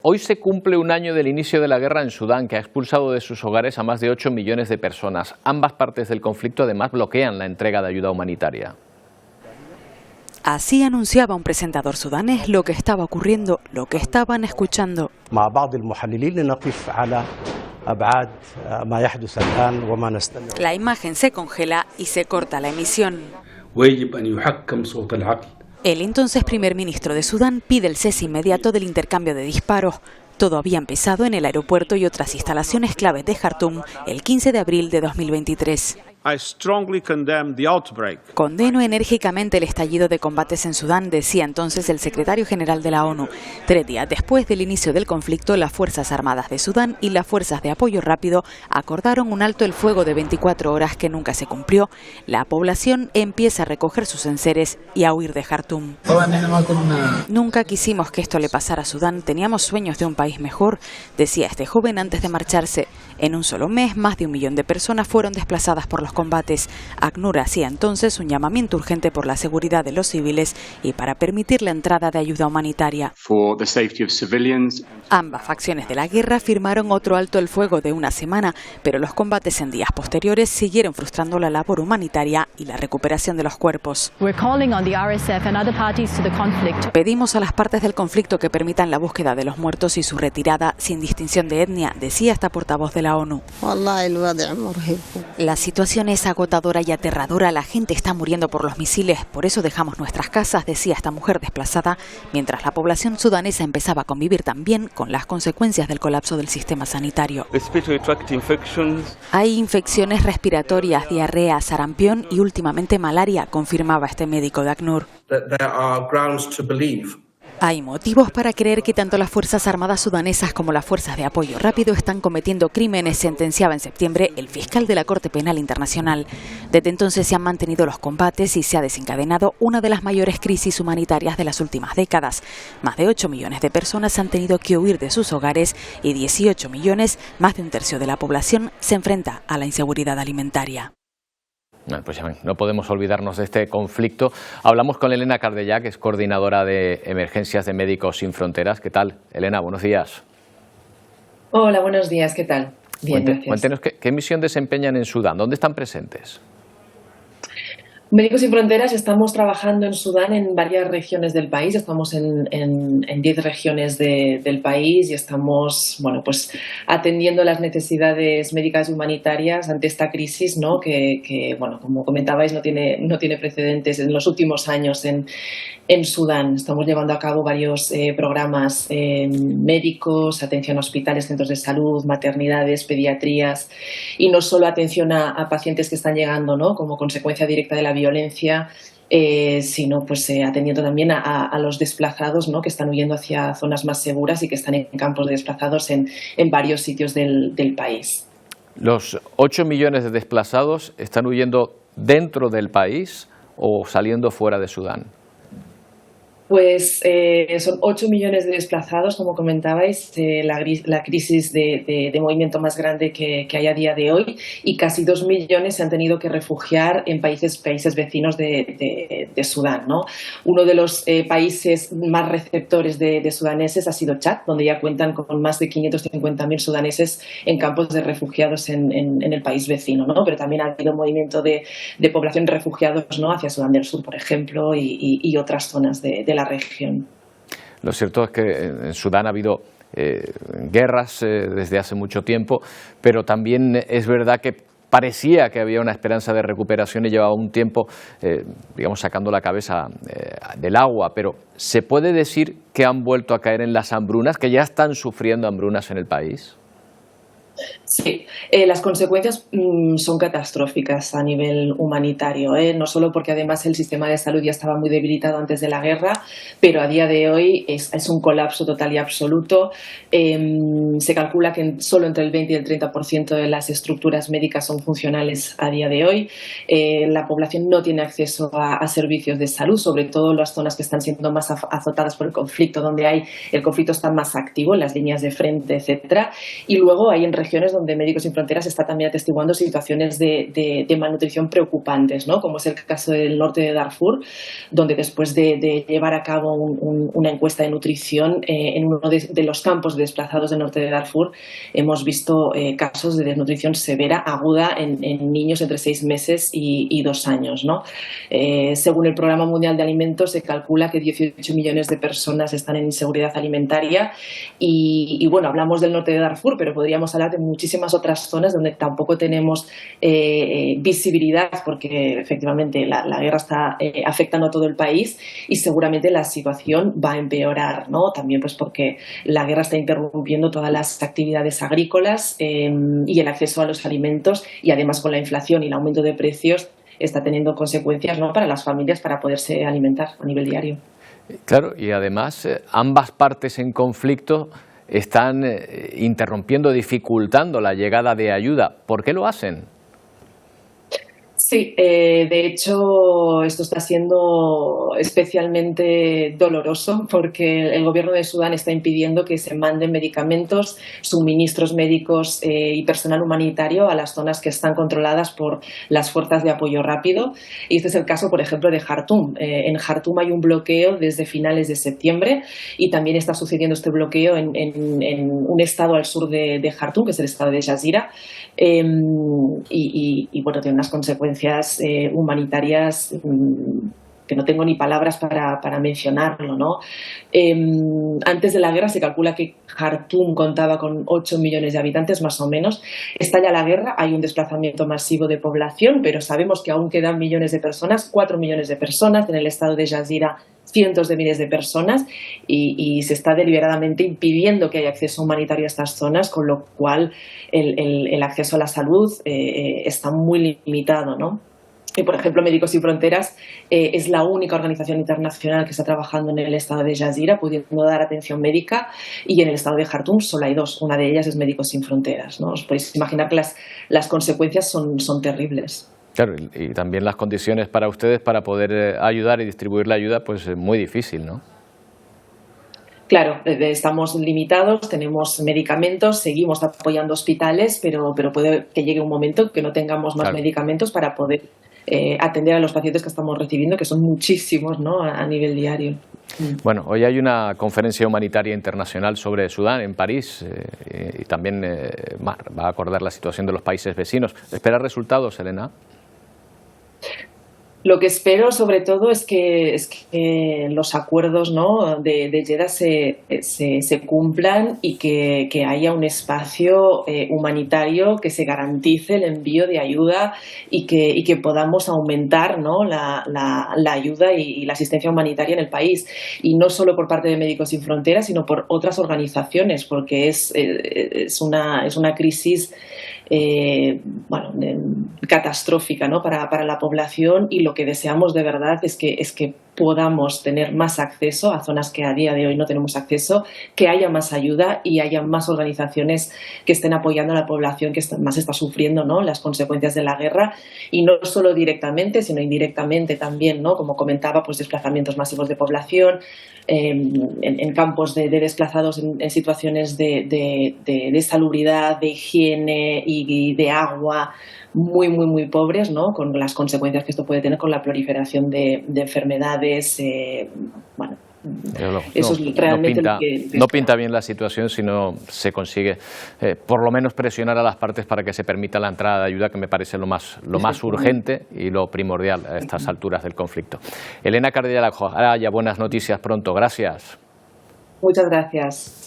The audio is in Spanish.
Hoy se cumple un año del inicio de la guerra en Sudán, que ha expulsado de sus hogares a más de 8 millones de personas. Ambas partes del conflicto además bloquean la entrega de ayuda humanitaria. Así anunciaba un presentador sudanés lo que estaba ocurriendo, lo que estaban escuchando. La imagen se congela y se corta la emisión. El entonces primer ministro de Sudán pide el cese inmediato del intercambio de disparos. Todo había empezado en el aeropuerto y otras instalaciones claves de Jartum el 15 de abril de 2023. Condeno enérgicamente el estallido de combates en Sudán, decía entonces el secretario general de la ONU. 3 días después del inicio del conflicto, las Fuerzas Armadas de Sudán y las Fuerzas de Apoyo Rápido acordaron un alto el fuego de 24 horas que nunca se cumplió. La población empieza a recoger sus enseres y a huir de Jartum. Nunca quisimos que esto le pasara a Sudán, teníamos sueños de un país mejor, decía este joven antes de marcharse. En un solo mes, más de 1 millón de personas fueron desplazadas por los combates. ACNUR hacía entonces un llamamiento urgente por la seguridad de los civiles y para permitir la entrada de ayuda humanitaria. Ambas facciones de la guerra firmaron otro alto el fuego de 1 semana, pero los combates en días posteriores siguieron frustrando la labor humanitaria y la recuperación de los cuerpos. Pedimos a las partes del conflicto que permitan la búsqueda de los muertos y su retirada sin distinción de etnia, decía esta portavoz de la ONU. La situación es agotadora y aterradora, la gente está muriendo por los misiles, por eso dejamos nuestras casas, decía esta mujer desplazada, mientras la población sudanesa empezaba a convivir también con las consecuencias del colapso del sistema sanitario. Hay infecciones respiratorias, diarrea, sarampión y últimamente malaria, confirmaba este médico de ACNUR. Hay motivos para creer que tanto las Fuerzas Armadas sudanesas como las Fuerzas de Apoyo Rápido están cometiendo crímenes, sentenciaba en septiembre el fiscal de la Corte Penal Internacional. Desde entonces se han mantenido los combates y se ha desencadenado una de las mayores crisis humanitarias de las últimas décadas. Más de 8 millones de personas han tenido que huir de sus hogares y 18 millones, más de un tercio de la población, se enfrenta a la inseguridad alimentaria. Pues ya ven, no podemos olvidarnos de este conflicto. Hablamos con Elena Cardellá, que es coordinadora de emergencias de Médicos Sin Fronteras. ¿Qué tal, Elena? Buenos días. Hola, buenos días. ¿Qué tal? Bien, gracias. Cuéntenos qué misión desempeñan en Sudán. ¿Dónde están presentes? Médicos Sin Fronteras estamos trabajando en Sudán en varias regiones del país, estamos en 10 regiones del país y estamos atendiendo las necesidades médicas y humanitarias ante esta crisis, ¿no? que como comentabais, no tiene precedentes en los últimos años en Sudán. Estamos llevando a cabo varios programas médicos, atención a hospitales, centros de salud, maternidades, pediatrías y no solo atención a pacientes que están llegando, ¿no? como consecuencia directa de la violencia, sino atendiendo también a los desplazados, ¿no? que están huyendo hacia zonas más seguras y que están en campos de desplazados en varios sitios del país. ¿Los 8 millones de desplazados están huyendo dentro del país o saliendo fuera de Sudán? Pues son 8 millones de desplazados, como comentabais, la crisis de movimiento más grande que hay a día de hoy, y casi 2 millones se han tenido que refugiar en países vecinos de Sudán, ¿no? Uno de los países más receptores de sudaneses ha sido Chad, donde ya cuentan con más de 550.000 sudaneses en campos de refugiados en el país vecino, ¿no? Pero también ha habido movimiento de población de refugiados, ¿no? hacia Sudán del Sur, por ejemplo, y otras zonas de la región. Lo cierto es que en Sudán ha habido guerras desde hace mucho tiempo, pero también es verdad que parecía que había una esperanza de recuperación y llevaba un tiempo, sacando la cabeza del agua, pero ¿se puede decir que han vuelto a caer en las hambrunas, que ya están sufriendo hambrunas en el país? Sí, las consecuencias son catastróficas a nivel humanitario, no solo porque además el sistema de salud ya estaba muy debilitado antes de la guerra, pero a día de hoy es un colapso total y absoluto. Se calcula que solo entre el 20 y el 30% de las estructuras médicas son funcionales a día de hoy. La población no tiene acceso a servicios de salud, sobre todo en las zonas que están siendo más azotadas por el conflicto, donde el conflicto está más activo, en las líneas de frente, etcétera. Y luego hay en regiones regiones donde Médicos Sin Fronteras está también atestiguando situaciones de malnutrición preocupantes, ¿no? Como es el caso del norte de Darfur, donde después de llevar a cabo una encuesta de nutrición en uno de los campos de desplazados del norte de Darfur, hemos visto casos de desnutrición severa, aguda, en niños entre 6 meses y 2 años, ¿no? Según el Programa Mundial de Alimentos, se calcula que 18 millones de personas están en inseguridad alimentaria y bueno, hablamos del norte de Darfur, pero podríamos hablar de muchísimas otras zonas donde tampoco tenemos visibilidad, porque efectivamente la guerra está afectando a todo el país y seguramente la situación va a empeorar, ¿no? También pues porque la guerra está interrumpiendo todas las actividades agrícolas y el acceso a los alimentos, y además con la inflación y el aumento de precios está teniendo consecuencias, ¿no?, para las familias para poderse alimentar a nivel diario. Claro, y además ambas partes en conflicto están interrumpiendo, dificultando la llegada de ayuda. ¿Por qué lo hacen? Sí, de hecho esto está siendo especialmente doloroso porque el gobierno de Sudán está impidiendo que se manden medicamentos, suministros médicos y personal humanitario a las zonas que están controladas por las fuerzas de apoyo rápido. Y este es el caso, por ejemplo, de Jartum. En Jartum hay un bloqueo desde finales de septiembre y también está sucediendo este bloqueo en un estado al sur de Jartum, que es el estado de Jazeera. Y bueno, tiene unas consecuencias humanitarias que no tengo ni palabras para mencionarlo, ¿no? Antes de la guerra se calcula que Jartum contaba con 8 millones de habitantes, más o menos. Estalla la guerra, hay un desplazamiento masivo de población, pero sabemos que aún quedan millones de personas, 4 millones de personas en el estado de Jazeera, cientos de miles de personas, y se está deliberadamente impidiendo que haya acceso humanitario a estas zonas, con lo cual el acceso a la salud está muy limitado, ¿no? Y, por ejemplo, Médicos Sin Fronteras es la única organización internacional que está trabajando en el estado de Jazeera, pudiendo dar atención médica, y en el estado de Jartum solo hay 2. Una de ellas es Médicos Sin Fronteras, ¿no? Os podéis imaginar que las consecuencias son terribles. Claro, y también las condiciones para ustedes para poder ayudar y distribuir la ayuda, pues es muy difícil, ¿no? Claro, estamos limitados, tenemos medicamentos, seguimos apoyando hospitales, pero puede que llegue un momento que no tengamos más medicamentos para poder atender a los pacientes que estamos recibiendo, que son muchísimos, ¿no?, a nivel diario. Bueno, hoy hay una conferencia humanitaria internacional sobre Sudán en París y también va a acordar la situación de los países vecinos. ¿Espera resultados, Elena? Lo que espero, sobre todo, es que los acuerdos, ¿no?, de Jeddah se cumplan y que haya un espacio humanitario, que se garantice el envío de ayuda y que podamos aumentar, ¿no?, la ayuda y la asistencia humanitaria en el país. Y no solo por parte de Médicos Sin Fronteras, sino por otras organizaciones, porque es una crisis catastrófica, ¿no?, para la población, y lo que deseamos de verdad es que podamos tener más acceso a zonas que a día de hoy no tenemos acceso, que haya más ayuda y haya más organizaciones que estén apoyando a la población que más está sufriendo, ¿no?, las consecuencias de la guerra, y no solo directamente sino indirectamente también, ¿no?, como comentaba, pues desplazamientos masivos de población en campos de desplazados en situaciones de salubridad, de higiene y de agua muy pobres, ¿no?, con las consecuencias que esto puede tener con la proliferación de enfermedades. Eso es realmente no pinta bien la situación si no se consigue por lo menos presionar a las partes para que se permita la entrada de ayuda, que me parece lo más urgente y lo primordial a estas alturas del conflicto. Elena Cardellal, ojalá haya buenas noticias pronto. Gracias. Muchas gracias.